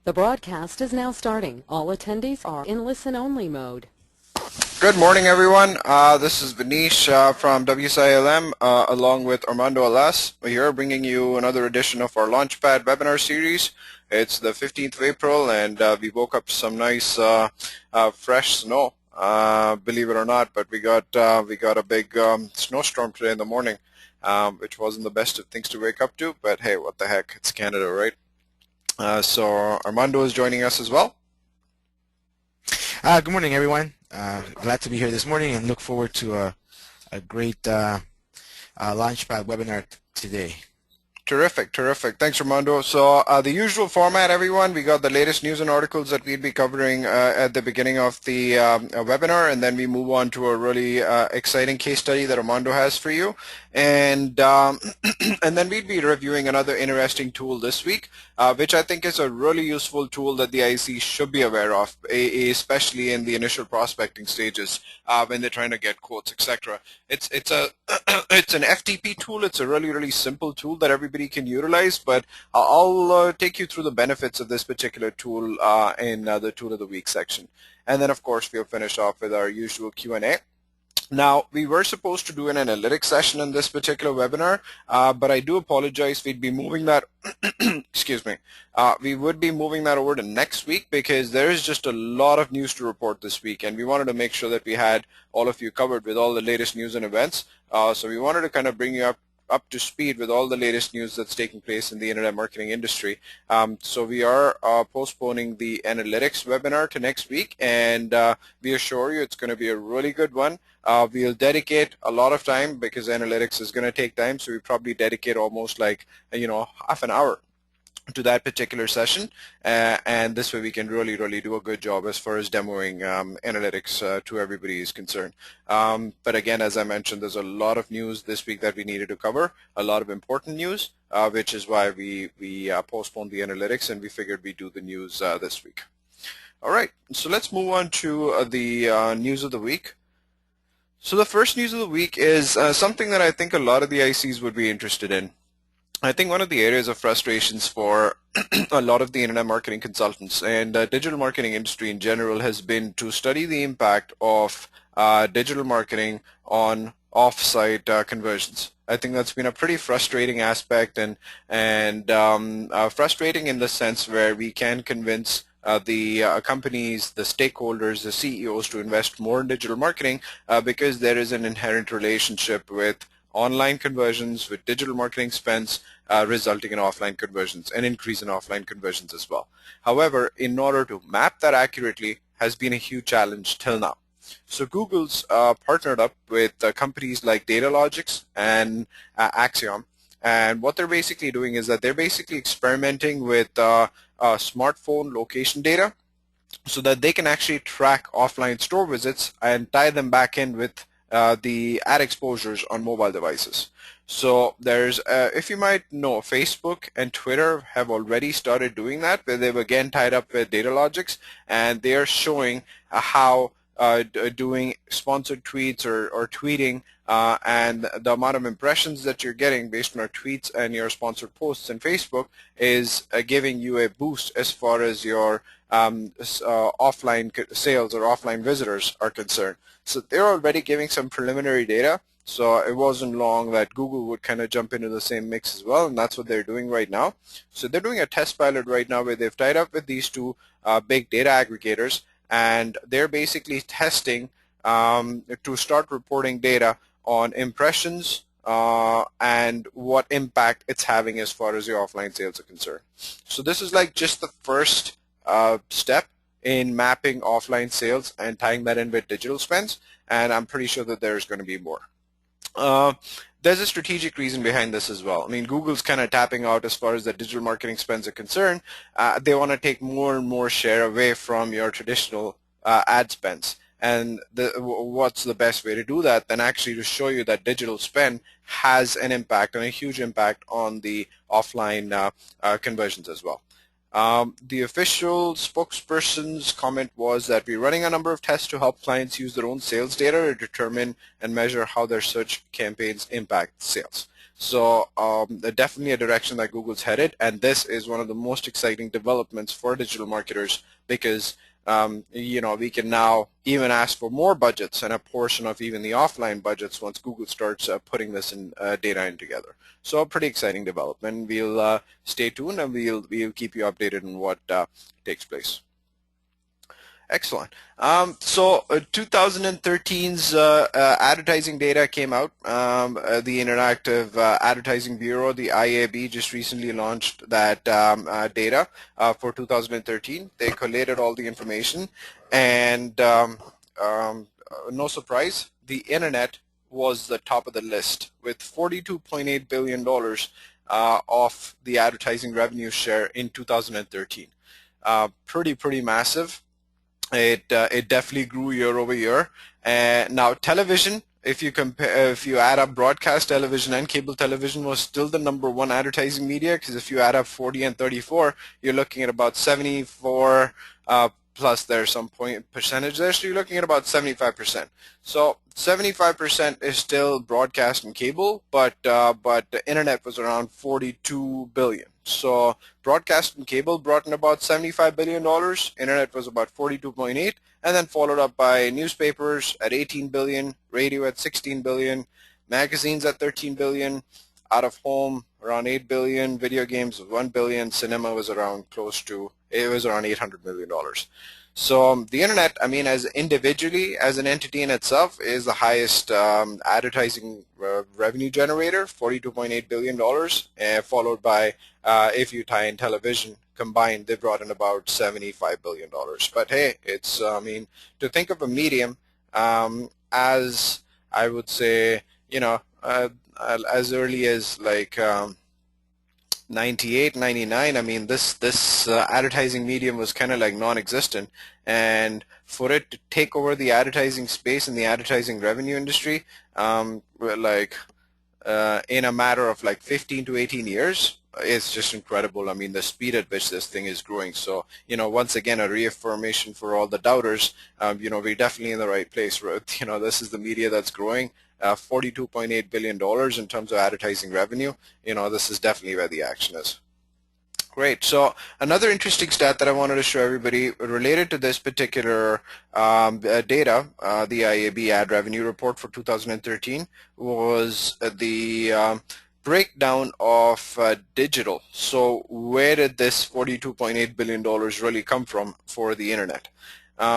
The broadcast is now starting. All attendees are in listen-only mode. Good morning, everyone. This is Vanish from WSI ALM along with Armando Alas. We're here bringing you another edition of our LaunchPad webinar series. It's the 15th of April, and we woke up to some nice fresh snow, believe it or not. But we got a big snowstorm today in the morning, which wasn't the best of things to wake up to. But hey, what the heck? It's Canada, right? So Armando is joining us as well. Good morning, everyone. Glad to be here this morning and look forward to a great LaunchPad webinar today. Terrific. Thanks, Armando. So the usual format, everyone, we got the latest news and articles that we'd be covering at the beginning of the webinar, and then we move on to a really exciting case study that Armando has for you. And and then we'd be reviewing another interesting tool this week, which I think is a really useful tool that the IC should be aware of, especially in the initial prospecting stages when they're trying to get quotes, etc. It's an FTP tool. It's a really simple tool that everybody can utilize, but I'll take you through the benefits of this particular tool in the Tool of the Week section. And then, of course, we'll finish off with our usual Q&A. Now, we were supposed to do an analytics session in this particular webinar, but I do apologize. We'd be moving that, excuse me, we would be moving that over to next week because there is just a lot of news to report this week, and we wanted to make sure that we had all of you covered with all the latest news and events. So we wanted to kind of bring you up to speed with all the latest news that's taking place in the internet marketing industry. So we are postponing the analytics webinar to next week, and we assure you it's going to be a really good one. We'll dedicate a lot of time because analytics is going to take time, so we probably dedicate almost like half an hour to that particular session, and this way we can really do a good job as far as demoing analytics to everybody is concerned. But again, as I mentioned, there's a lot of news this week that we needed to cover, a lot of important news, which is why we postponed the analytics and we figured we'd do the news this week. All right, so let's move on to the news of the week. So the first news of the week is something that I think a lot of the ICs would be interested in. I think one of the areas of frustrations for a lot of the internet marketing consultants and digital marketing industry in general has been to study the impact of digital marketing on off-site conversions. I think that's been a pretty frustrating aspect, and frustrating in the sense where we can convince the companies, the stakeholders, the CEOs to invest more in digital marketing because there is an inherent relationship with online conversions, with digital marketing spends resulting in offline conversions, and increase in offline conversions as well. However, in order to map that accurately has been a huge challenge till now. So Google's partnered up with companies like Datalogix and Axiom, and what they're basically doing is that they're basically experimenting with smartphone location data so that they can actually track offline store visits and tie them back in with the ad exposures on mobile devices. So there's, if you might know, Facebook and Twitter have already started doing that, where they've again tied up with Datalogix, and they are showing how doing sponsored tweets or tweeting and the amount of impressions that you're getting based on our tweets and your sponsored posts in Facebook is giving you a boost as far as your offline sales or offline visitors are concerned. So they're already giving some preliminary data, so it wasn't long that Google would kind of jump into the same mix as well, and that's what they're doing right now. So they're doing a test pilot right now where they've tied up with these two big data aggregators, and they're basically testing to start reporting data on impressions and what impact it's having as far as your offline sales are concerned. So this is like just the first step in mapping offline sales and tying that in with digital spends, and I'm pretty sure that there's going to be more. There's a strategic reason behind this as well. I mean, Google's kind of tapping out as far as the digital marketing spends are concerned. They want to take more and more share away from your traditional ad spends. And what's the best way to do that than actually to show you that digital spend has an impact and a huge impact on the offline conversions as well. The official spokesperson's comment was that we're running a number of tests to help clients use their own sales data to determine and measure how their search campaigns impact sales. So definitely a direction that Google's headed, and this is one of the most exciting developments for digital marketers because we can now even ask for more budgets and a portion of even the offline budgets once Google starts putting this in data in together. So a pretty exciting development. We'll stay tuned and we'll keep you updated on what takes place. Excellent. So 2013's advertising data came out. The Interactive Advertising Bureau, the IAB, just recently launched that data for 2013. They collated all the information, and no surprise, the Internet was the top of the list with $42.8 billion of the advertising revenue share in 2013. Pretty massive. It definitely grew year over year. Now television, if you add up broadcast television and cable television, was still the #1 advertising media, because if you add up 40 and 34, you're looking at about 74 plus there's some percentage there, so you're looking at about 75%. So 75% is still broadcast and cable, but the internet was around 42 billion. So broadcast and cable brought in about $75 billion. Internet was about 42.8, and then followed up by newspapers at 18 billion, radio at 16 billion, magazines at 13 billion, out of home around 8 billion, video games 1 billion, cinema was around around $800 million. So the internet, I mean, as individually, as an entity in itself, is the highest advertising revenue generator, $42.8 billion, followed by, if you tie in television combined, they brought in about $75 billion. But hey, it's, I mean, to think of a medium as, I would say, as early as like 98, 99, I mean, this advertising medium was kind of like non-existent, and for it to take over the advertising space in the advertising revenue industry, in a matter of like 15 to 18 years, it's just incredible. I mean, the speed at which this thing is growing. So, once again, a reaffirmation for all the doubters, we're definitely in the right place. This is the media that's growing. $42.8 billion in terms of advertising revenue. This is definitely where the action is. Great. So another interesting stat that I wanted to show everybody related to this particular data, the IAB ad revenue report for 2013, was the breakdown of digital. So where did this $42.8 billion really come from for the internet?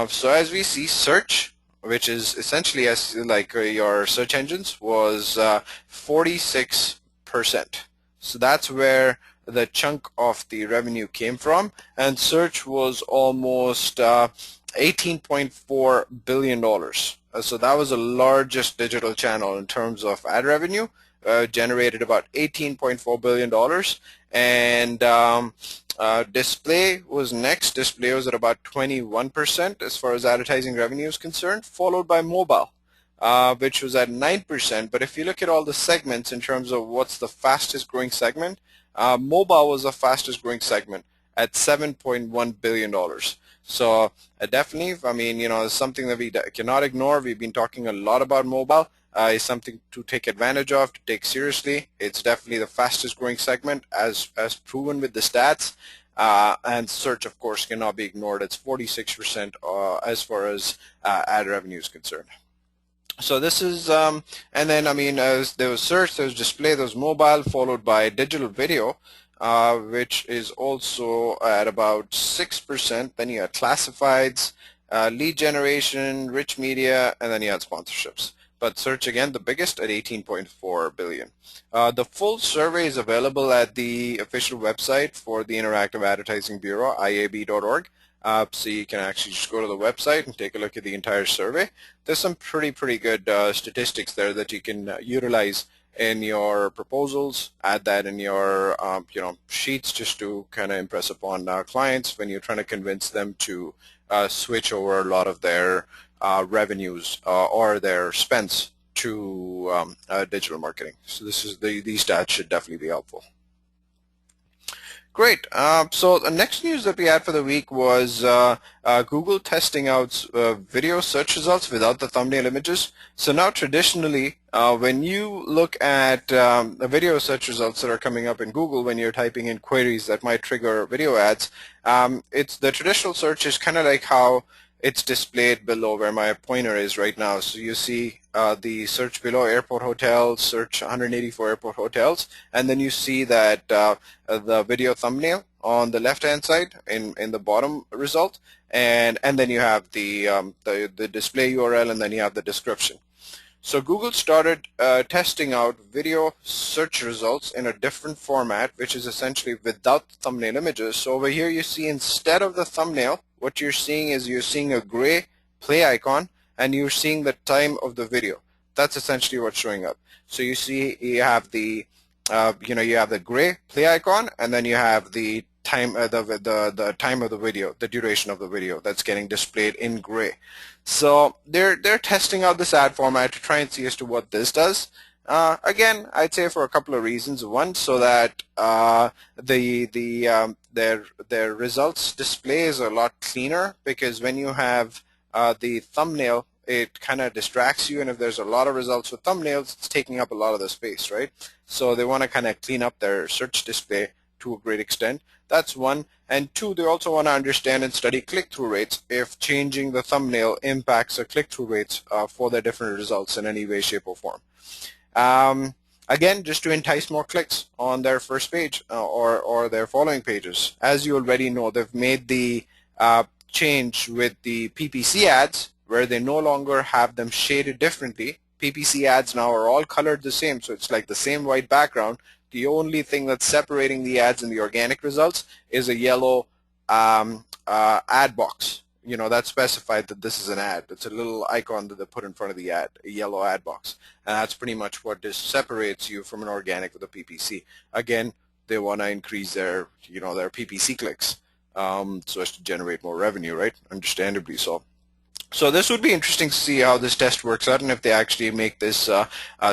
So as we see, search, which is essentially as like your search engines, was 46%. So that's where the chunk of the revenue came from, and search was almost $18.4 billion. So that was the largest digital channel in terms of ad revenue, generated about $18.4 billion, and display was next. Display was at about 21% as far as advertising revenue is concerned, followed by mobile, which was at 9%. But if you look at all the segments in terms of what's the fastest growing segment, mobile was the fastest growing segment at $7.1 billion. So definitely, I mean, it's something that we cannot ignore. We've been talking a lot about mobile. Is something to take advantage of, to take seriously. It's definitely the fastest growing segment as proven with the stats. And search, of course, cannot be ignored. It's 46% as far as ad revenue is concerned. So this is, and then, I mean, there was search, there was display, there was mobile, followed by digital video, which is also at about 6%. Then you had classifieds, lead generation, rich media, and then you had sponsorships. But search, again, the biggest at 18.4 billion. The full survey is available at the official website for the Interactive Advertising Bureau, iab.org. So you can actually just go to the website and take a look at the entire survey. There's some pretty good statistics there that you can utilize in your proposals. Add that in your sheets just to kind of impress upon clients when you're trying to convince them to switch over a lot of their revenues or their spends to digital marketing. So this is these stats should definitely be helpful. Great. So the next news that we had for the week was Google testing out video search results without the thumbnail images. So now traditionally, when you look at the video search results that are coming up in Google when you're typing in queries that might trigger video ads, it's the traditional search is kind of like how it's displayed below where my pointer is right now. So you see the search below airport hotels, search 184 airport hotels, and then you see that the video thumbnail on the left-hand side in the bottom result, and then you have the display URL, and then you have the description. So Google started testing out video search results in a different format, which is essentially without thumbnail images. So over here you see instead of the thumbnail, what you're seeing is you're seeing a gray play icon, and you're seeing the time of the video. That's essentially what's showing up. So you see you have the you have the gray play icon, and then you have the time the time of the video, the duration of the video that's getting displayed in gray. So they're testing out this ad format to try and see as to what this does. Again, I'd say for a couple of reasons. One, so that their results display is a lot cleaner, because when you have the thumbnail, it kind of distracts you, and if there's a lot of results with thumbnails, it's taking up a lot of the space, right? So they want to kind of clean up their search display to a great extent. That's one. And two, they also want to understand and study click-through rates, if changing the thumbnail impacts the click-through rates for their different results in any way, shape, or form. Again, just to entice more clicks on their first page or their following pages. As you already know, they've made the change with the PPC ads, where they no longer have them shaded differently. PPC ads now are all colored the same, so it's like the same white background. The only thing that's separating the ads and the organic results is a yellow ad box. You know, that's specified that this is an ad. It's a little icon that they put in front of the ad, a yellow ad box. And that's pretty much what separates you from an organic with a PPC. Again, they want to increase their, their PPC clicks so as to generate more revenue, right? Understandably so. So this would be interesting to see how this test works out, and if they actually make this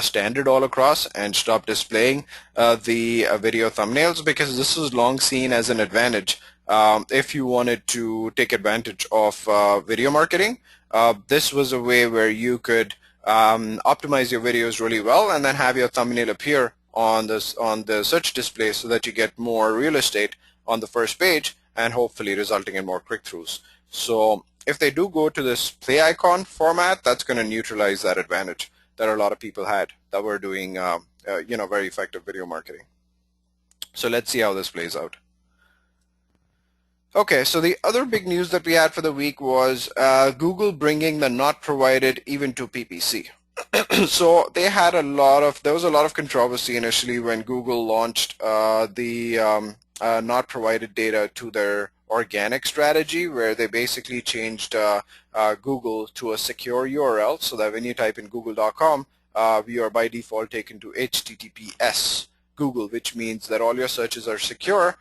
standard all across and stop displaying the video thumbnails, because this was long seen as an advantage. If you wanted to take advantage of video marketing, this was a way where you could optimize your videos really well, and then have your thumbnail appear on the search display, so that you get more real estate on the first page, and hopefully resulting in more click-throughs. So if they do go to this play icon format, that's going to neutralize that advantage that a lot of people had that were doing very effective video marketing. So let's see how this plays out. Okay, so the other big news that we had for the week was Google bringing the not provided even to PPC. So there was a lot of controversy initially when Google launched the not provided data to their organic strategy, where they basically changed Google to a secure URL, so that when you type in google.com, you are by default taken to HTTPS Google, which means that all your searches are secure,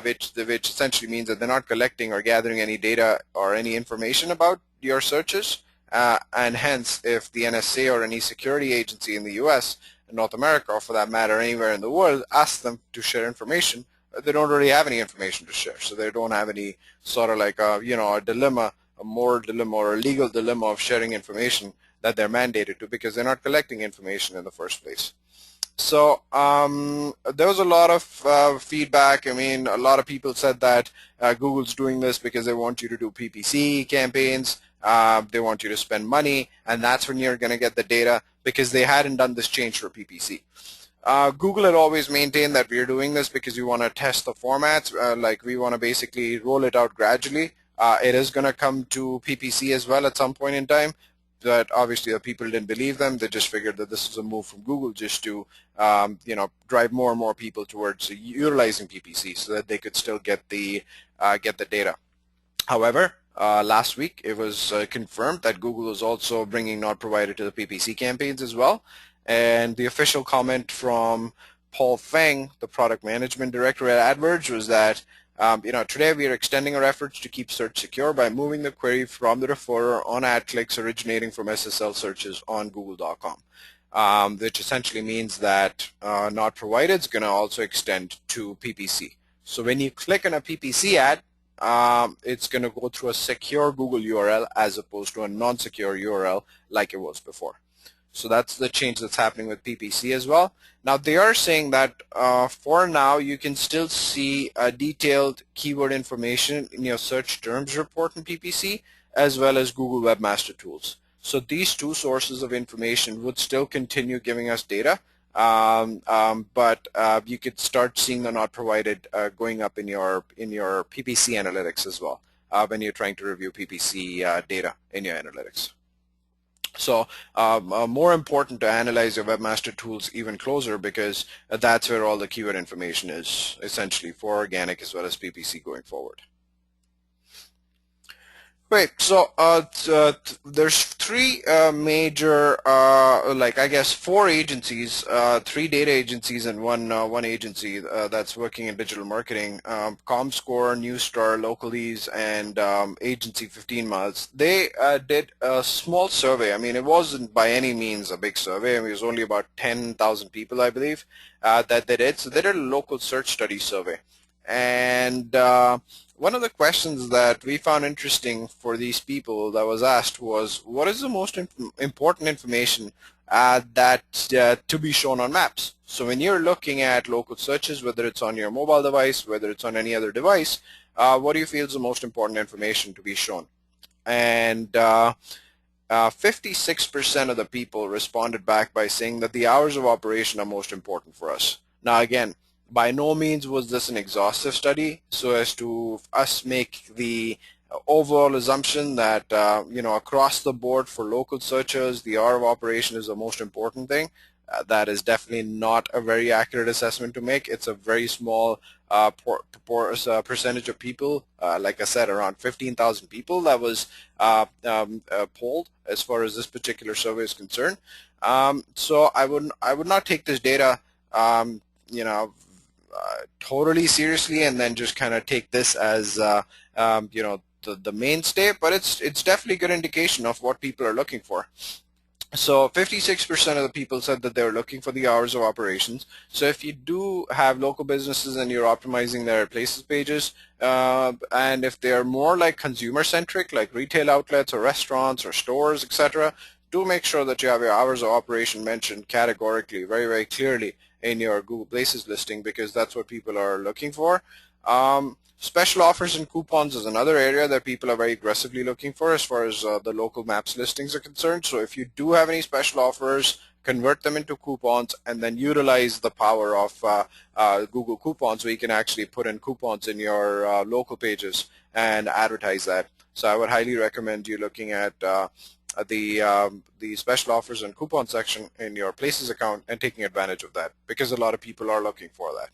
which essentially means that they're not collecting or gathering any data or any information about your searches, and hence if the NSA or any security agency in the US, in North America, or for that matter anywhere in the world, asks them to share information, they don't really have any information to share. So they don't have any sort of like a dilemma, a moral dilemma or a legal dilemma of sharing information that they're mandated to, because they're not collecting information in the first place. So there was a lot of feedback. I mean, a lot of people said that Google's doing this because they want you to do PPC campaigns. They want you to spend money, and that's when you're going to get the data, because they hadn't done this change for PPC. Google had always maintained that we're doing this because we want to test the formats, like we want to basically roll it out gradually. It is going to come to PPC as well at some point in time, but obviously the people didn't believe them. They just figured that this was a move from Google just to drive more and more people towards utilizing PPC so that they could still get the data. However, last week it was confirmed that Google is also bringing not provided to the PPC campaigns as well. And the official comment from Paul Feng, the product management director at AdVerge, was that today we are extending our efforts to keep search secure by moving the query from the referrer on ad clicks originating from SSL searches on google.com, which essentially means that not provided is going to also extend to PPC. So when you click on a PPC ad, it's going to go through a secure Google URL as opposed to a non-secure URL like it was before. So that's the change that's happening with PPC as well. Now they are saying that for now you can still see detailed keyword information in your search terms report in PPC as well as Google Webmaster Tools. So these two sources of information would still continue giving us data, but you could start seeing the not provided going up in your PPC analytics as well when you're trying to review PPC data in your analytics. So more important to analyze your Webmaster Tools even closer, because that's where all the keyword information is essentially for organic as well as PPC going forward. Great. So there's three major, like I guess 4 agencies, 3 data agencies and one agency that's working in digital marketing. ComScore, Newstar, Localese, and Agency 15 Miles. They did a small survey. I mean, it wasn't by any means a big survey. I mean, it was only about 10,000 people, I believe, that they did. So they did a local search study survey, and one of the questions that we found interesting for these people that was asked was, what is the most important information that to be shown on maps? So when you're looking at local searches, whether it's on your mobile device, whether it's on any other device, what do you feel is the most important information to be shown? And 56% of the people responded back by saying that the hours of operation are most important for us. Now again, by no means was this an exhaustive study, so as to us make the overall assumption that across the board for local searchers, the hour of operation is the most important thing. That is definitely not a very accurate assessment to make. It's a very small percentage of people, like I said, around 15,000 people that was polled as far as this particular survey is concerned. So I would not take this data totally seriously and then just kind of take this as the mainstay, but it's definitely a good indication of what people are looking for. So 56% of the people said that they were looking for the hours of operations. So if you do have local businesses and you're optimizing their places pages, and if they're more like consumer centric, like retail outlets or restaurants or stores, etc., do make sure that you have your hours of operation mentioned categorically, very, very clearly in your Google Places listing, because that's what people are looking for. Special offers and coupons is another area that people are very aggressively looking for as far as the local maps listings are concerned. So if you do have any special offers, convert them into coupons and then utilize the power of Google Coupons, where you can actually put in coupons in your local pages and advertise that. So I would highly recommend you looking at the special offers and coupon section in your Places account and taking advantage of that, because a lot of people are looking for that.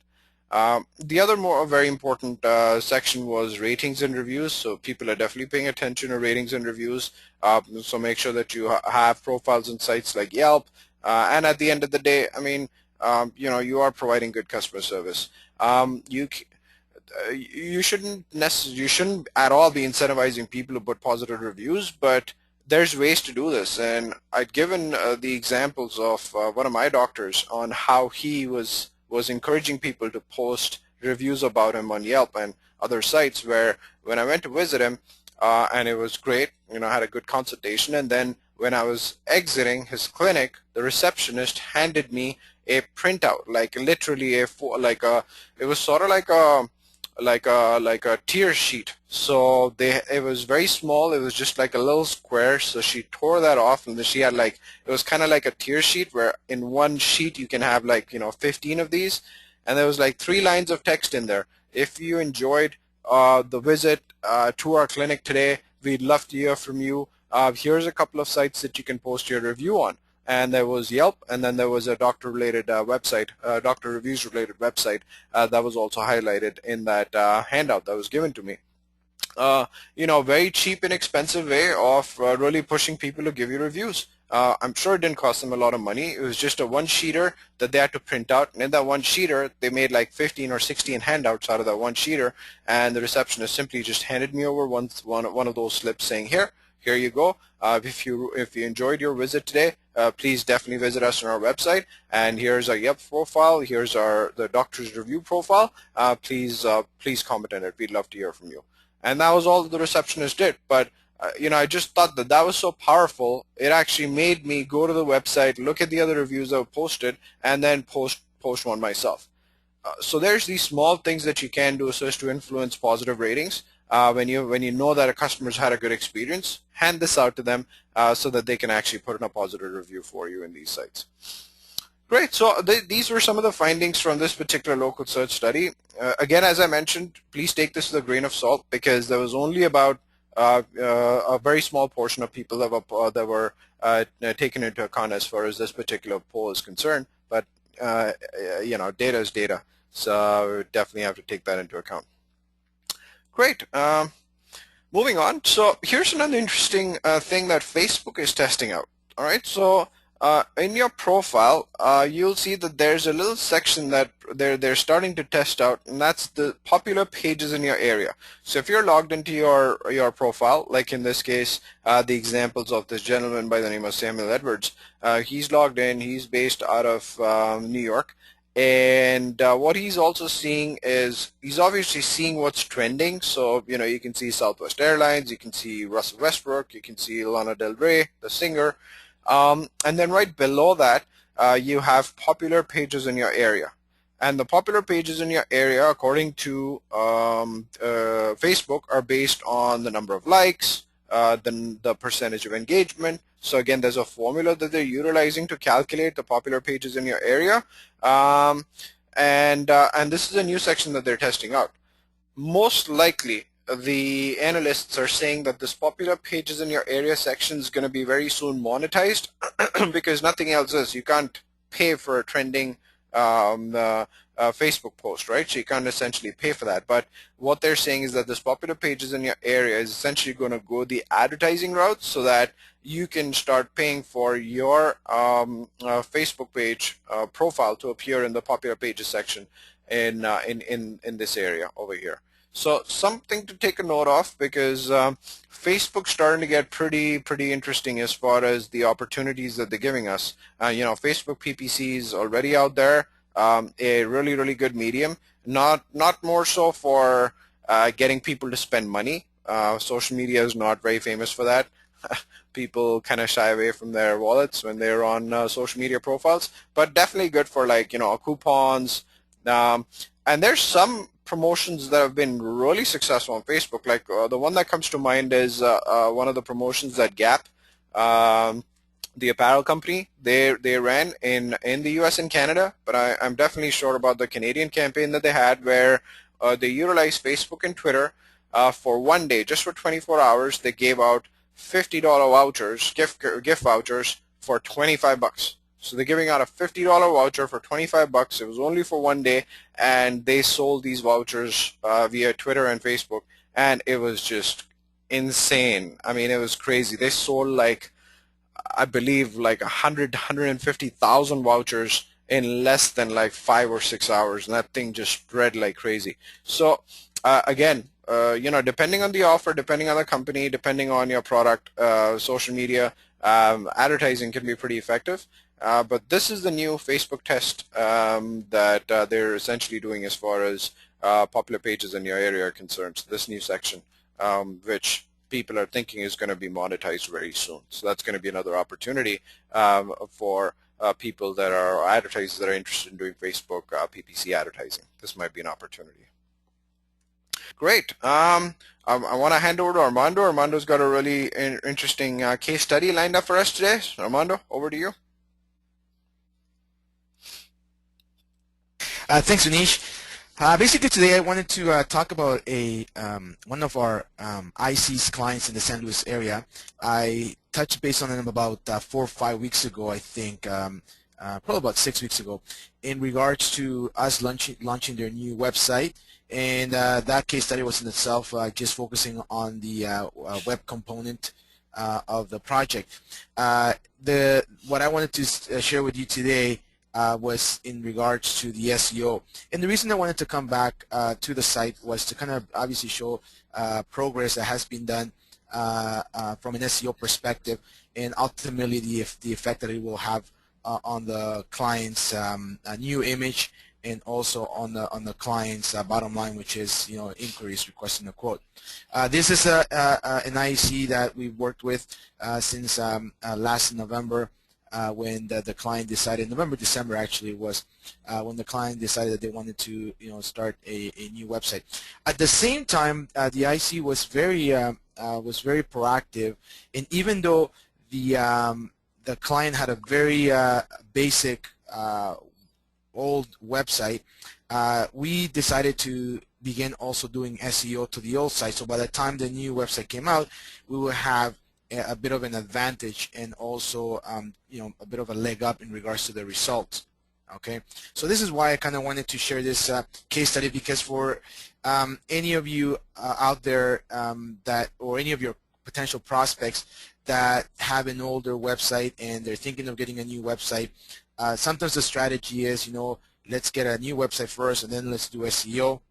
The other very important section was ratings and reviews. So people are definitely paying attention to ratings and reviews. So make sure that you have profiles in sites like Yelp. And at the end of the day, I mean, you are providing good customer service. You shouldn't at all be incentivizing people to put positive reviews, but there's ways to do this. And I'd given the examples of one of my doctors on how he was encouraging people to post reviews about him on Yelp and other sites, where when I went to visit him, and it was great, I had a good consultation, and then when I was exiting his clinic, the receptionist handed me a printout, like literally it was sort of like a tier sheet. So it was very small. It was just like a little square. So she tore that off, and then she had it was kind of like a tier sheet, where in one sheet you can have 15 of these, and there was 3 lines of text in there. If you enjoyed the visit to our clinic today, we'd love to hear from you. Here's a couple of sites that you can post your review on. And there was Yelp, and then there was a doctor-related website, doctor reviews-related website that was also highlighted in that handout that was given to me. Very cheap and expensive way of really pushing people to give you reviews. I'm sure it didn't cost them a lot of money. It was just a one-sheeter that they had to print out, and in that one-sheeter, they made 15 or 16 handouts out of that one-sheeter, and the receptionist simply just handed me over one of those slips saying, here, here you go. If you enjoyed your visit today, please definitely visit us on our website. And here's our Yelp profile. Here's the doctor's review profile. Please comment on it. We'd love to hear from you. And that was all the receptionist did. But I just thought that was so powerful. It actually made me go to the website, look at the other reviews that were posted, and then post one myself. So there's these small things that you can do so as to influence positive ratings. When you know that a customer's had a good experience, hand this out to them so that they can actually put in a positive review for you in these sites. Great. So these were some of the findings from this particular local search study. Again, as I mentioned, please take this with a grain of salt because there was only about a very small portion of people that were taken into account as far as this particular poll is concerned. But data is data, so definitely have to take that into account. Great. Moving on. So here's another interesting thing that Facebook is testing out. All right. So in your profile, you'll see that there's a little section that they're starting to test out, and that's the popular pages in your area. So if you're logged into your profile, like in this case, the examples of this gentleman by the name of Samuel Edwards, he's logged in. He's based out of New York. And what he's also seeing is he's obviously seeing what's trending. So, you can see Southwest Airlines, you can see Russell Westbrook, you can see Lana Del Rey, the singer. And then right below that, you have popular pages in your area. And the popular pages in your area, according to Facebook, are based on the number of likes, the percentage of engagement. So again, there's a formula that they're utilizing to calculate the popular pages in your area. And this is a new section that they're testing out. Most likely, the analysts are saying that this popular pages in your area section is going to be very soon monetized because nothing else is. You can't pay for a trending Facebook post, right? So you can't essentially pay for that. But what they're saying is that this popular pages in your area is essentially going to go the advertising route so that you can start paying for your Facebook page profile to appear in the popular pages section in this area over here. So something to take a note of because Facebook's starting to get pretty interesting as far as the opportunities that they're giving us. Facebook PPC is already out there, a really good medium. Not more so for getting people to spend money. Social media is not very famous for that. People kind of shy away from their wallets when they're on social media profiles, but definitely good for coupons. And there's some promotions that have been really successful on Facebook. Like the one that comes to mind is one of the promotions that Gap, the apparel company, they ran in the US and Canada, but I'm definitely sure about the Canadian campaign that they had where they utilized Facebook and Twitter for one day, just for 24 hours. They gave out $50 vouchers, gift vouchers for $25. So they're giving out a $50 voucher for $25. It was only for one day, and they sold these vouchers via Twitter and Facebook, and it was just insane. I mean, it was crazy. They sold I believe 150,000 vouchers in less than 5 or 6 hours, and that thing just spread like crazy. So again, depending on the offer, depending on the company, depending on your product, social media, advertising can be pretty effective. But this is the new Facebook test that they're essentially doing as far as popular pages in your area are concerned. So this new section, which people are thinking is going to be monetized very soon. So that's going to be another opportunity for people that are advertisers that are interested in doing Facebook PPC advertising. This might be an opportunity. Great. I want to hand over to Armando. Armando's got a really interesting case study lined up for us today. So Armando, over to you. Thanks, Anish. Basically, today I wanted to talk about one of our IC's clients in the San Luis area. I touched base on them about 4 or 5 weeks ago, I think, probably about 6 weeks ago, in regards to us launching their new website. And that case study was in itself just focusing on the web component of the project. What I wanted to share with you today was in regards to the SEO. And the reason I wanted to come back to the site was to kind of obviously show progress that has been done from an SEO perspective, and ultimately the effect that it will have on the client's new image, and also on the client's bottom line, which is inquiries requesting a quote. This is an IEC that we've worked with since last November, when the client decided, December actually was, when the client decided that they wanted to start a new website. At the same time, the IEC was very proactive, and even though the client had a very basic old website, we decided to begin also doing SEO to the old site. So by the time the new website came out, we will have a bit of an advantage, and also a bit of a leg up in regards to the results. Okay, so this is why I kind of wanted to share this case study, because for any of you out there or any of your potential prospects that have an older website and they're thinking of getting a new website, sometimes the strategy is, let's get a new website first and then let's do SEO.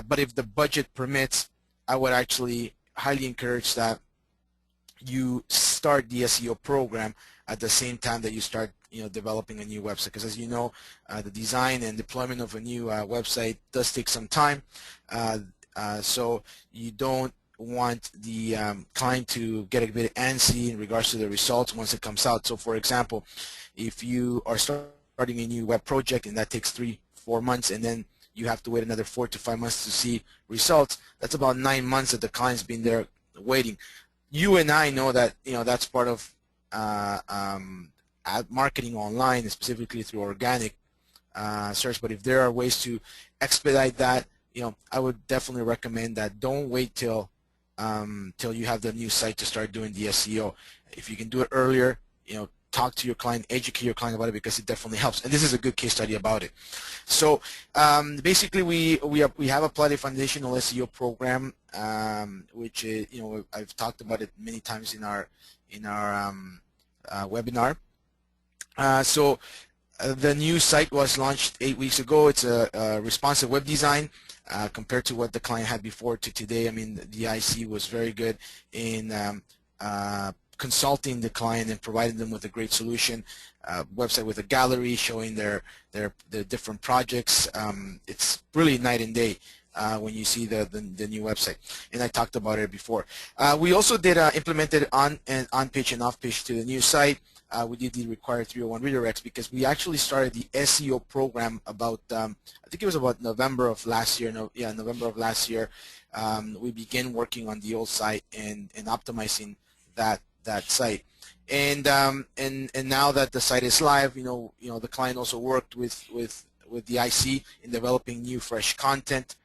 But if the budget permits, I would actually highly encourage that you start the SEO program at the same time that you start developing a new website, because as you know, the design and deployment of a new website does take some time, so you don't want the client to get a bit antsy in regards to the results once it comes out. So for example, if you are starting a new web project and that takes 3-4 months, and then you have to wait another 4 to 5 months to see results, that's about 9 months that the client's been there waiting. You and I know that that's part of ad marketing online, specifically through organic search. But if there are ways to expedite that, I would definitely recommend that. Don't wait till you have the new site to start doing the SEO. If you can do it earlier, talk to your client, educate your client about it, because it definitely helps. And this is a good case study about it. So basically, we have applied a foundational SEO program, which is, I've talked about it many times in our webinar. So the new site was launched 8 weeks ago. It's a responsive web design. Compared to what the client had before to today, I mean, the IC was very good in consulting the client and providing them with a great solution. Website with a gallery showing their different projects. It's really night and day when you see the new website, and I talked about it before. We also did implemented on-page and off-page to the new site. We did the required 301 redirects, because we actually started the SEO program about I think it was about November of last year. November of last year. We began working on the old site and optimizing that site. And now that the site is live, the client also worked with the IC in developing new fresh content,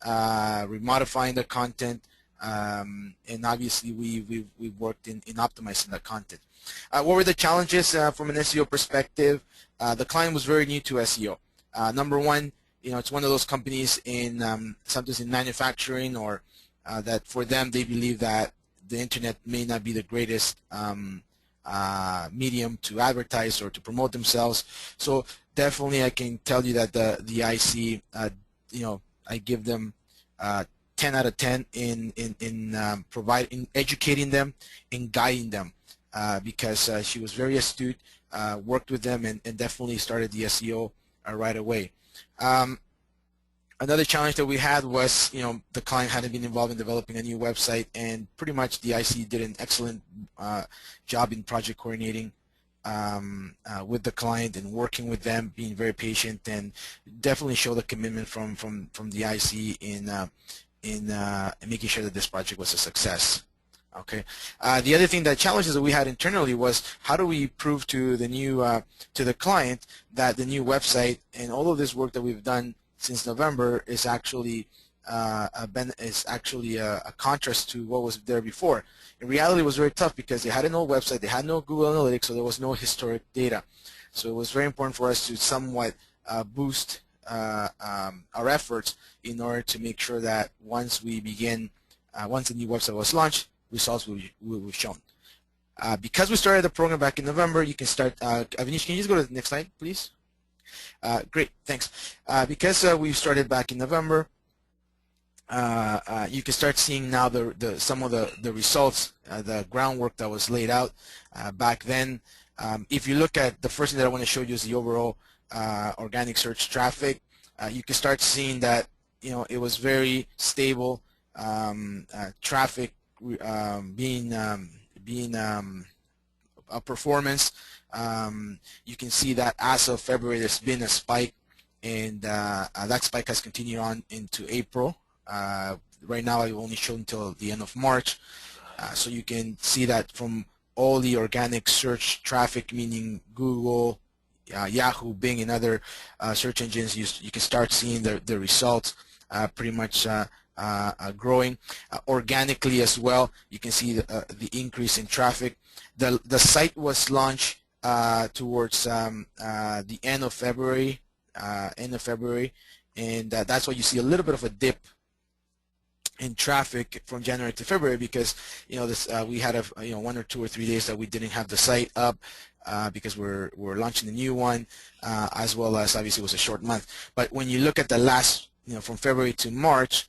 remodifying the content, and obviously we've worked in optimizing the content. What were the challenges from an SEO perspective? The client was very new to SEO. Number one, it's one of those companies in sometimes in manufacturing, or that for them they believe that the internet may not be the greatest medium to advertise or to promote themselves. So definitely I can tell you that the IC, I give them 10 out of 10 in educating them and guiding them, because she was very astute, worked with them, and definitely started the SEO right away. Another challenge that we had was, the client hadn't been involved in developing a new website, and pretty much the IC did an excellent job in project coordinating with the client and working with them, being very patient, and definitely show the commitment from the IC in making sure that this project was a success. Okay. The other thing, that challenges that we had internally, was how do we prove to the new to the client that the new website and all of this work that we've done since November is actually a contrast to what was there before. In reality, it was very tough, because they had an old website, they had no Google Analytics, so there was no historic data. So it was very important for us to somewhat boost our efforts in order to make sure that once the new website was launched, results will be shown. Because we started the program back in November, you can start. Avinish, can you just go to the next slide, please? Great, thanks. Because we started back in November, you can start seeing now some of the results, the groundwork that was laid out back then. If you look at the first thing that I want to show you is the overall organic search traffic. You can start seeing that it was very stable. Traffic being a performance. You can see that as of February, there's been a spike, and that spike has continued on into April. Right now, I've only shown until the end of March, so you can see that from all the organic search traffic, meaning Google, Yahoo, Bing, and other search engines, you can start seeing the results pretty much growing organically as well. You can see the increase in traffic. The site was launched towards the end of February, and that's why you see a little bit of a dip in traffic from January to February, because we had 1 or 2 or 3 days that we didn't have the site up because we're launching a new one, as well as obviously it was a short month. But when you look at the last, from February to March,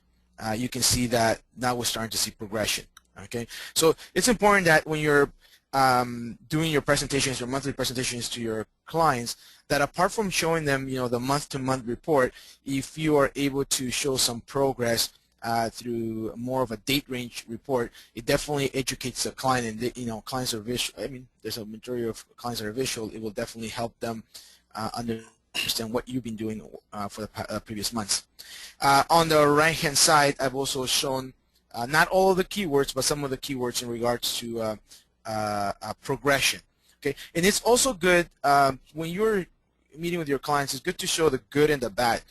you can see that now we're starting to see progression. Okay, so it's important that when you're doing your presentations, your monthly presentations to your clients, that apart from showing them the month-to-month report, if you are able to show some progress through more of a date range report, it definitely educates the client, and clients are visual. I mean, there's a majority of clients that are visual. It will definitely help them understand what you've been doing for the previous months. On the right-hand side, I've also shown not all of the keywords, but some of the keywords in regards to progression. Okay, and it's also good when you're meeting with your clients. It's good to show the good and the bad.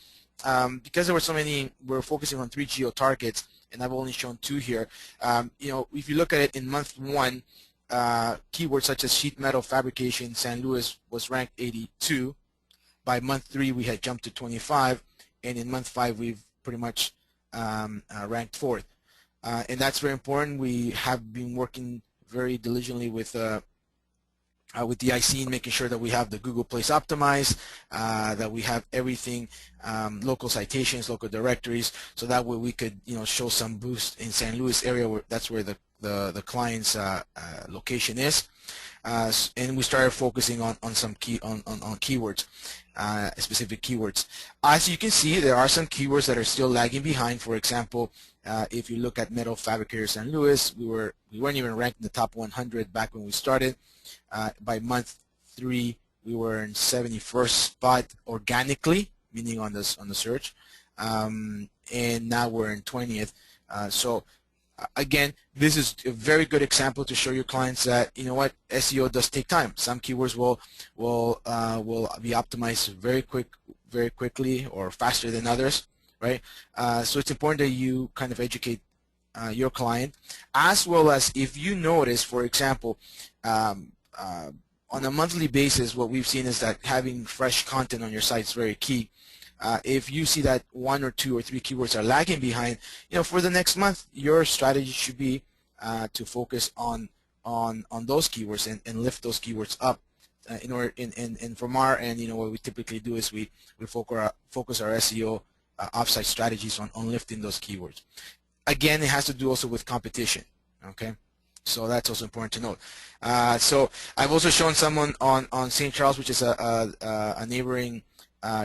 Because there were so many, we're focusing on 3 geo targets, and I've only shown 2 here. If you look at it in month 1, keywords such as sheet metal fabrication, San Luis was ranked 82. By month 3, we had jumped to 25, and in month 5, we've pretty much ranked 4th. And that's very important. We have been working very diligently with the IC, making sure that we have the Google Place optimized, that we have everything, local citations, local directories, so that way we could show some boost in San Luis area, that's where the client's location is. And we started focusing on some keywords, specific keywords. As you can see, there are some keywords that are still lagging behind. For example, if you look at metal fabricator San Luis, we weren't even ranked in the top 100 back when we started. By month 3, we were in 71st spot organically, meaning on the search, and now we're in 20th. So again, this is a very good example to show your clients that SEO does take time. Some keywords will be optimized very quickly or faster than others, right? So it's important that you kind of educate your client, as well as if you notice, for example, on a monthly basis, what we've seen is that having fresh content on your site is very key. If you see that 1 or 2 or 3 keywords are lagging behind, for the next month, your strategy should be to focus on those keywords and lift those keywords up. And from our end, what we typically do is we focus our SEO offsite strategies on lifting those keywords. Again, it has to do also with competition. Okay. So that's also important to note. So I've also shown someone on St. Charles, which is a neighboring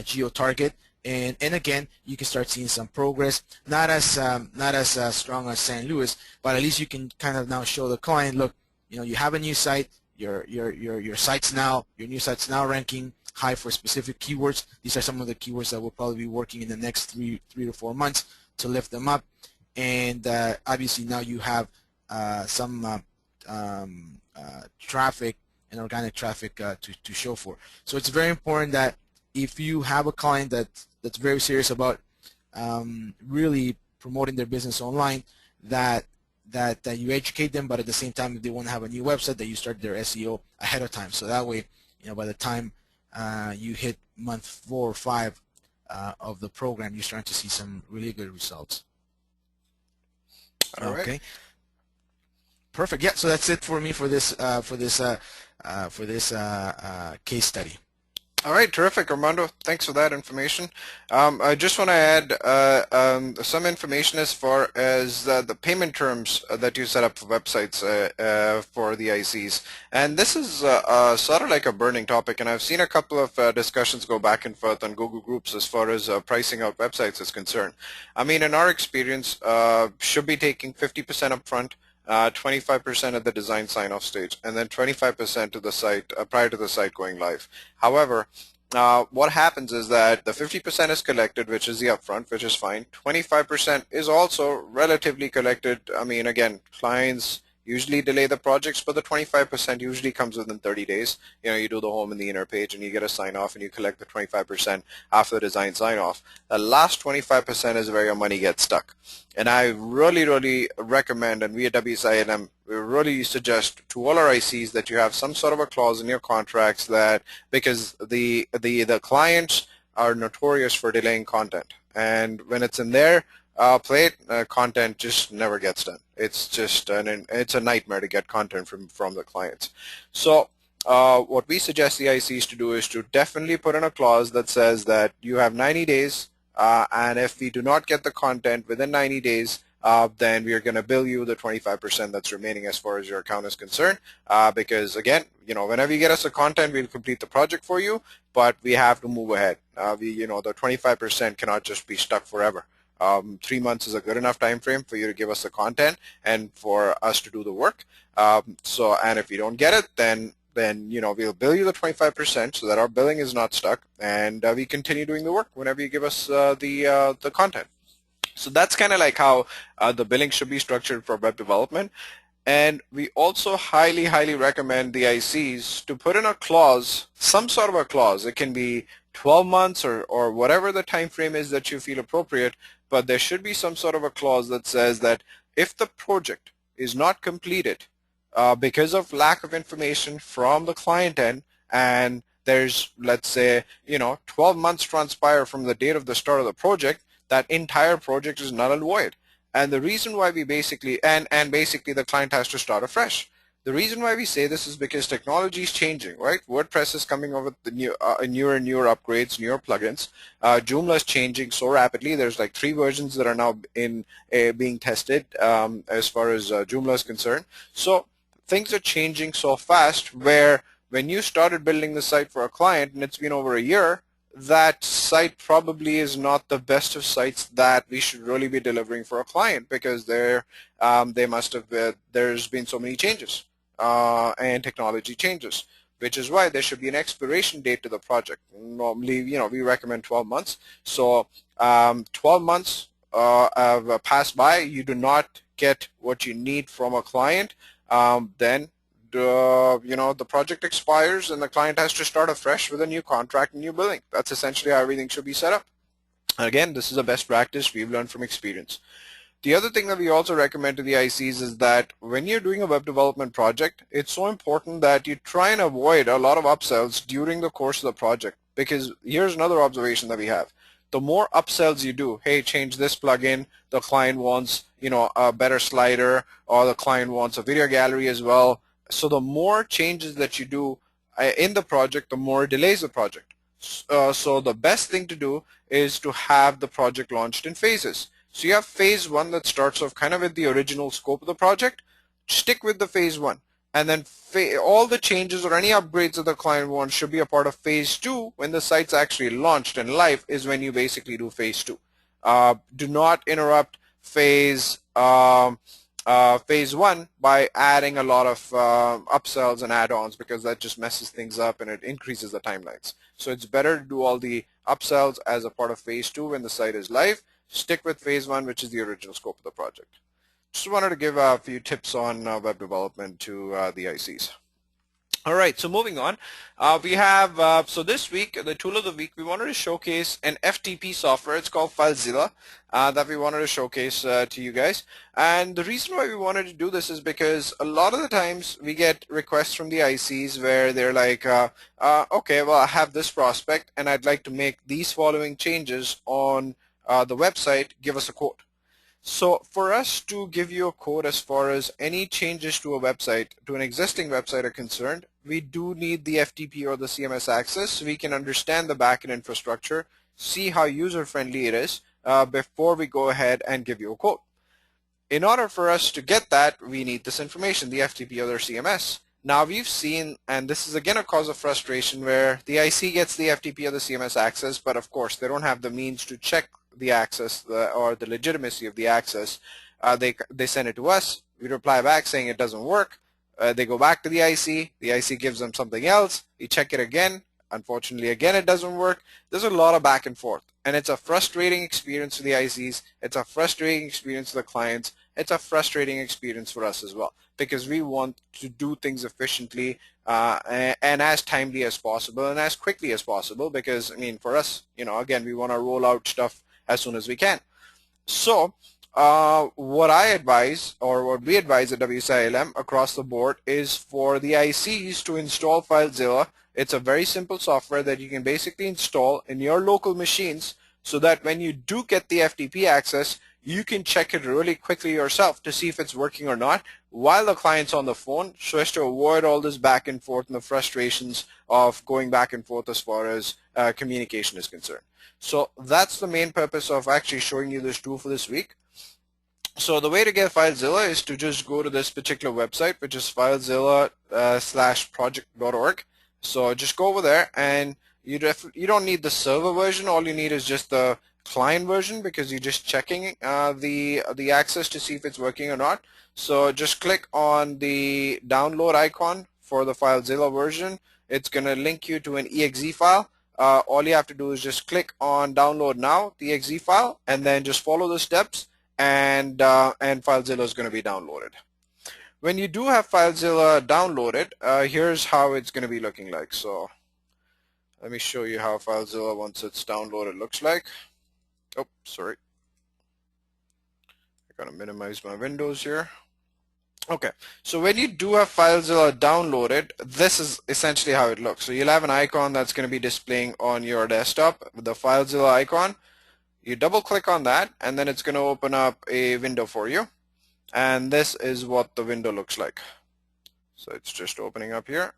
geo target, and again you can start seeing some progress. Not as strong as San Luis, but at least you can kind of now show the client, look, you have a new site. Your new site's now ranking high for specific keywords. These are some of the keywords that we'll probably be working in the next 3 to 4 months to lift them up, and obviously now you have some traffic and organic traffic to show for. So it's very important that if you have a client that's very serious about really promoting their business online, that you educate them, but at the same time, if they want to have a new website, that you start their SEO ahead of time. So that way, by the time you hit month 4 or 5 of the program, you're starting to see some really good results. All right. Okay. Perfect. Yeah. So that's it for me for this case study. All right, terrific, Armando. Thanks for that information. I just want to add some information as far as the payment terms that you set up for websites for the ICs. And this is sort of like a burning topic, and I've seen a couple of discussions go back and forth on Google Groups as far as pricing out websites is concerned. I mean, in our experience, should be taking 50% upfront, 25% at the design sign-off stage, and then 25% to the site prior to the site going live. However, what happens is that the 50% is collected, which is the upfront, which is fine. 25% is also relatively collected. I mean, again, clients usually delay the projects, but the 25% usually comes within 30 days. You know, you do the home and the inner page, and you get a sign-off, and you collect the 25% after the design sign-off. The last 25% is where your money gets stuck. And I really recommend, and we at WSI ALM, we really suggest to all our ICs that you have some sort of a clause in your contracts that, because the clients are notorious for delaying content, and when it's in their plate, content just never gets done. It's just it's a nightmare to get content from the clients. So what we suggest the ICs to do is to definitely put in a clause that says that you have 90 days. And if we do not get the content within 90 days, then we are going to bill you the 25% that's remaining as far as your account is concerned. Because again, you know, whenever you get us the content, we'll complete the project for you, but we have to move ahead. You know, the 25% cannot just be stuck forever. 3 months is a good enough time frame for you to give us the content and for us to do the work. And if you don't get it, then you know, we'll bill you the 25% so that our billing is not stuck, and we continue doing the work whenever you give us the content. So that's kind of like how the billing should be structured for web development. And we also highly recommend the ICs to put in a clause, some sort of a clause. It can be 12 months or whatever the time frame is that you feel appropriate, but there should be some sort of a clause that says that if the project is not completed because of lack of information from the client end, and there's, let's say, you know, 12 months transpire from the date of the start of the project, that entire project is null and void. And the reason why we basically, and basically the client has to start afresh. The reason why we say this is because technology is changing, right? WordPress is coming over the newer upgrades, newer plugins. Joomla is changing so rapidly. There's like 3 versions that are now in being tested as far as Joomla is concerned. So things are changing so fast where when you started building the site for a client and it's been over a year, that site probably is not the best of sites that we should really be delivering for a client, because there's been so many changes and technology changes, which is why there should be an expiration date to the project. Normally, you know, we recommend 12 months. So 12 months pass by, you do not get what you need from a client, then you know, the project expires and the client has to start afresh with a new contract and new billing. That's essentially how everything should be set up. Again, this is a best practice we've learned from experience. The other thing that we also recommend to the ICs is that when you're doing a web development project, it's so important that you try and avoid a lot of upsells during the course of the project, because here's another observation that we have. The more upsells you do, hey, change this plugin, the client wants, you know, a better slider, or the client wants a video gallery as well. So the more changes that you do in the project, the more it delays the project. So the best thing to do is to have the project launched in phases. So you have phase 1 that starts off kind of with the original scope of the project. Stick with the phase 1. And then all the changes or any upgrades that the client wants should be a part of phase 2. When the site's actually launched and live is when you basically do phase 2. Do not interrupt phase 1 by adding a lot of upsells and add-ons, because that just messes things up and it increases the timelines. So it's better to do all the upsells as a part of phase 2 when the site is live. Stick with phase 1, which is the original scope of the project. Just wanted to give a few tips on web development to the ICs. All right, so moving on, we have, so this week, the tool of the week, we wanted to showcase an FTP software. It's called FileZilla that we wanted to showcase to you guys. And the reason why we wanted to do this is because a lot of the times we get requests from the ICs where they're like, okay, well, I have this prospect and I'd like to make these following changes on the website. Give us a quote. So for us to give you a quote as far as any changes to a website, to an existing website are concerned, we do need the FTP or the CMS access so we can understand the backend infrastructure, see how user-friendly it is before we go ahead and give you a quote. In order for us to get that, we need this information, the FTP or the CMS. Now we've seen, and this is again a cause of frustration, where the IC gets the FTP or the CMS access, but of course they don't have the means to check the access or the legitimacy of the access. They send it to us. We reply back saying it doesn't work. They go back to the IC gives them something else. We check it again. Unfortunately, again, it doesn't work. There's a lot of back and forth, and it's a frustrating experience for the ICs. It's a frustrating experience for the clients. It's a frustrating experience for us as well, because we want to do things efficiently and as timely as possible and as quickly as possible, because, I mean, for us, again, we want to roll out stuff as soon as we can. So what I advise, or what we advise at WSI ALM across the board, is for the ICs to install FileZilla. It's a very simple software that you can basically install in your local machines so that when you do get the FTP access, you can check it really quickly yourself to see if it's working or not while the client's on the phone, so as to avoid all this back and forth and the frustrations of going back and forth as far as communication is concerned. So that's the main purpose of actually showing you this tool for this week. So the way to get FileZilla is to just go to this particular website, which is FileZilla/project.org. So just go over there, and you don't need the server version. All you need is just the client version, because you're just checking the access to see if it's working or not. So just click on the download icon for the FileZilla version. It's going to link you to an exe file. All you have to do is just click on download now, the exe file, and then just follow the steps, and FileZilla is going to be downloaded. When you do have FileZilla downloaded, here's how it's going to be looking like. So let me show you how FileZilla, once it's downloaded, looks like. Oh, sorry. I gotta minimize my windows here. Okay, so when you do have FileZilla downloaded, this is essentially how it looks. So you'll have an icon that's going to be displaying on your desktop, the FileZilla icon. You double click on that, and then it's going to open up a window for you. And this is what the window looks like. So it's just opening up here.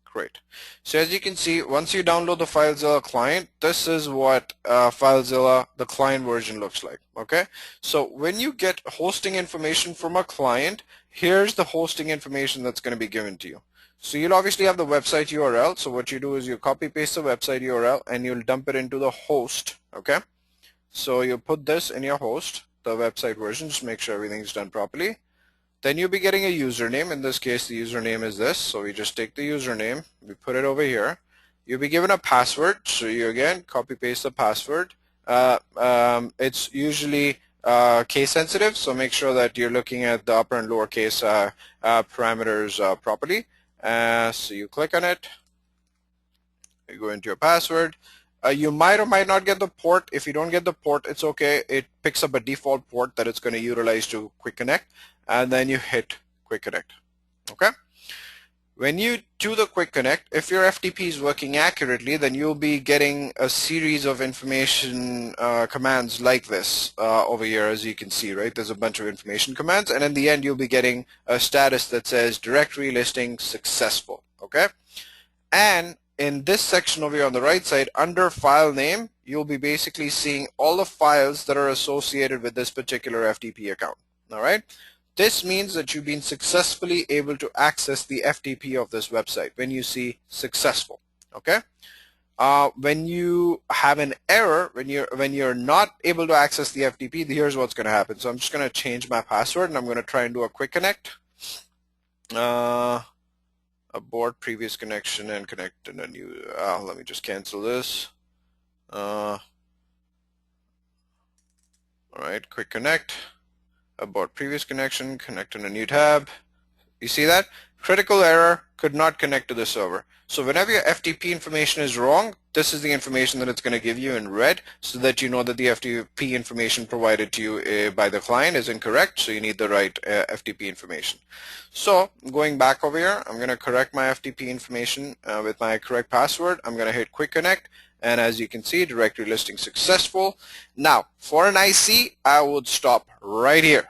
Great. So as you can see, once you download the FileZilla client, this is what FileZilla, the client version, looks like. Okay. So when you get hosting information from a client, here's the hosting information that's going to be given to you. So you'll obviously have the website URL. So what you do is you copy paste the website URL and you'll dump it into the host. Okay. So you put this in your host, the website version, just make sure everything's done properly. Then you'll be getting a username. In this case, the username is this. So we just take the username, we put it over here. You'll be given a password. So you again copy paste the password. It's usually case sensitive, so make sure that you're looking at the upper and lower case parameters properly. So you click on it. You go into your password. You might or might not get the port. If you don't get the port, it's okay. It picks up a default port that it's going to utilize to quick connect, and then you hit quick connect. Okay. When you do the quick connect, if your FTP is working accurately, then you'll be getting a series of information commands like this over here, as you can see, right? There's a bunch of information commands, and in the end, you'll be getting a status that says directory listing successful. Okay. And in this section over here on the right side, under file name, you'll be basically seeing all the files that are associated with this particular FTP account. All right. This means that you've been successfully able to access the FTP of this website when you see successful. Okay. When you have an error, when you're not able to access the FTP, here's what's going to happen. So I'm just going to change my password, and I'm going to try and do a quick connect. Abort previous connection and connect in a new. Let me just cancel this. All right, quick connect. Abort previous connection, connect in a new tab. You see that? Critical error, could not connect to the server. So whenever your FTP information is wrong, this is the information that it's going to give you in red, so that you know that the FTP information provided to you by the client is incorrect, so you need the right FTP information. So going back over here, I'm going to correct my FTP information with my correct password. I'm going to hit quick connect, and as you can see, directory listing successful. Now for an IC, I would stop right here,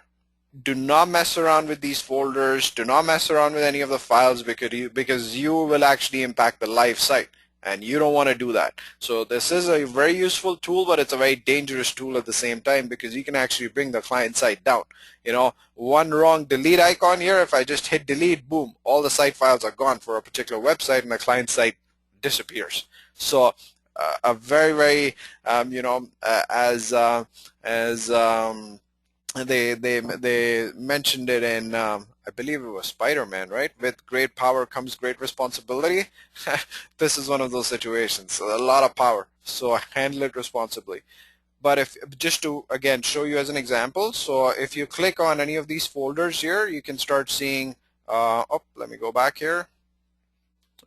do not mess around with these folders. Do not mess around with any of the files because you will actually impact the live site, and you don't want to do that. So this is a very useful tool, but it's a very dangerous tool at the same time because you can actually bring the client site down. You know, one wrong delete icon here, if I just hit delete, boom, all the site files are gone for a particular website and the client site disappears. So a very, very, they mentioned it in I believe it was Spider-Man, right? With great power comes great responsibility. This is one of those situations. A lot of power, so handle it responsibly. But if just to again show you as an example, so if you click on any of these folders here, you can start seeing. Let me go back here.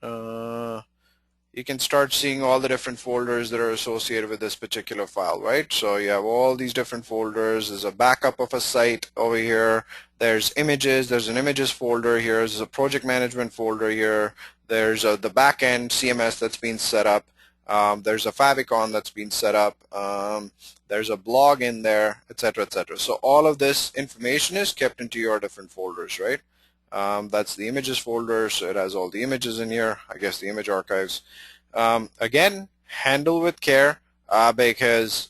You can start seeing all the different folders that are associated with this particular file, right? So you have all these different folders. There's a backup of a site over here. There's images. There's an images folder here. There's a project management folder here. There's the backend CMS that's been set up. There's a favicon that's been set up. There's a blog in there, etc., etc. So all of this information is kept into your different folders, right? That's the images folder, so it has all the images in here, I guess the image archives. Again, handle with care because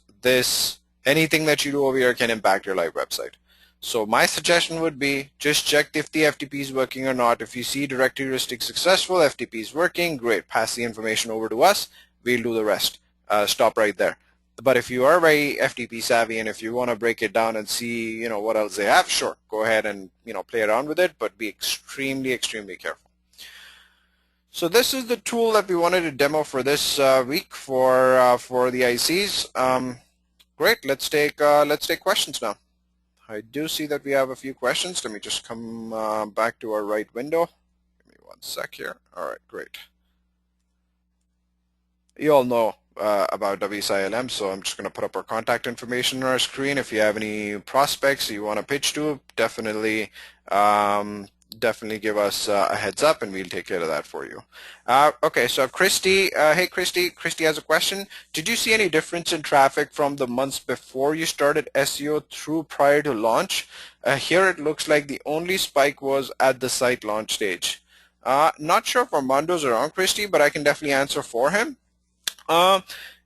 anything that you do over here can impact your live website. So my suggestion would be just check if the FTP is working or not. If you see directory heuristic successful, FTP is working, great, pass the information over to us, we'll do the rest. Stop right there. But if you are very FTP savvy and if you want to break it down and see, what else they have, sure, go ahead and, play around with it, but be extremely, extremely careful. So this is the tool that we wanted to demo for this week for the ICs. Great, let's take questions now. I do see that we have a few questions. Let me just come back to our right window. Give me one sec here. All right, great. You all know about WSI ALM, so I'm just going to put up our contact information on our screen. If you have any prospects you want to pitch to, definitely give us a heads up and we'll take care of that for you. Okay, so Christy, hey Christy has a question. Did you see any difference in traffic from the months before you started SEO through prior to launch? Here it looks like the only spike was at the site launch stage. Not sure if Armando's around, Christy, but I can definitely answer for him.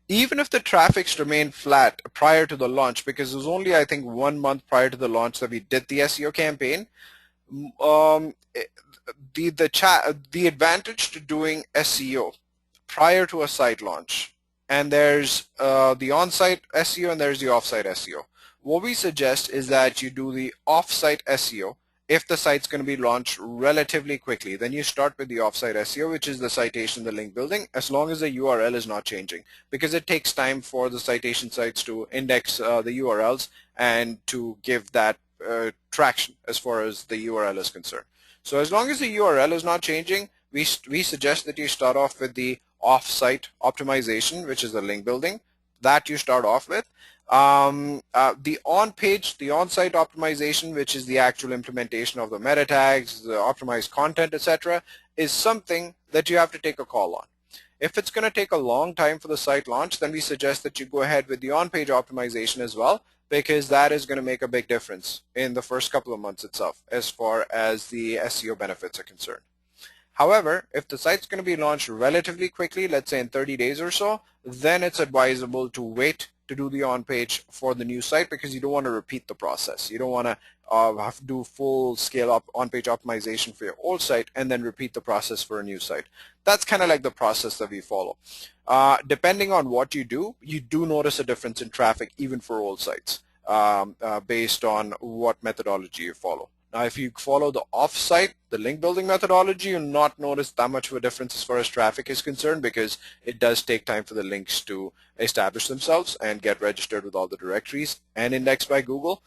Even if the traffic's remained flat prior to the launch, because it was only I think 1 month prior to the launch that we did the SEO campaign, the advantage to doing SEO prior to a site launch, and there's the on-site SEO and there's the off-site SEO. What we suggest is that you do the off-site SEO if the site's going to be launched relatively quickly. Then you start with the off-site SEO, which is the citation, the link building, as long as the URL is not changing, because it takes time for the citation sites to index the URLs and to give that traction as far as the URL is concerned. So as long as the URL is not changing, we suggest that you start off with the off-site optimization, which is the link building, that you start off with. The on-site optimization, which is the actual implementation of the meta tags, the optimized content, etc., is something that you have to take a call on. If it's going to take a long time for the site launch, then we suggest that you go ahead with the on-page optimization as well, because that is going to make a big difference in the first couple of months itself as far as the SEO benefits are concerned. However, if the site's going to be launched relatively quickly, let's say in 30 days or so, then it's advisable to wait to do the on-page for the new site, because you don't want to repeat the process. You don't want to have to do full-scale on-page optimization for your old site and then repeat the process for a new site. That's kind of like the process that we follow. Depending on what you do notice a difference in traffic even for old sites based on what methodology you follow. Now, if you follow the off-site, the link building methodology, you'll not notice that much of a difference as far as traffic is concerned, because it does take time for the links to establish themselves and get registered with all the directories and indexed by Google.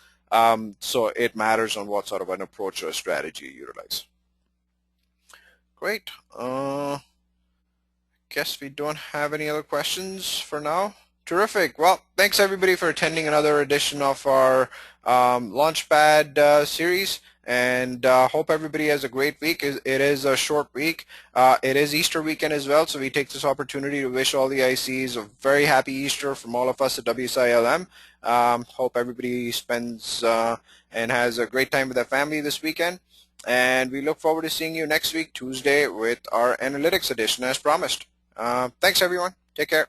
So it matters on what sort of an approach or strategy you utilize. Great. Guess we don't have any other questions for now. Terrific. Well, thanks everybody for attending another edition of our LaunchPad series, and hope everybody has a great week. It is a short week. It is Easter weekend as well, so we take this opportunity to wish all the ICs a very happy Easter from all of us at WSI ALM. Hope everybody spends and has a great time with their family this weekend. And we look forward to seeing you next week, Tuesday, with our analytics edition as promised. Thanks, everyone. Take care.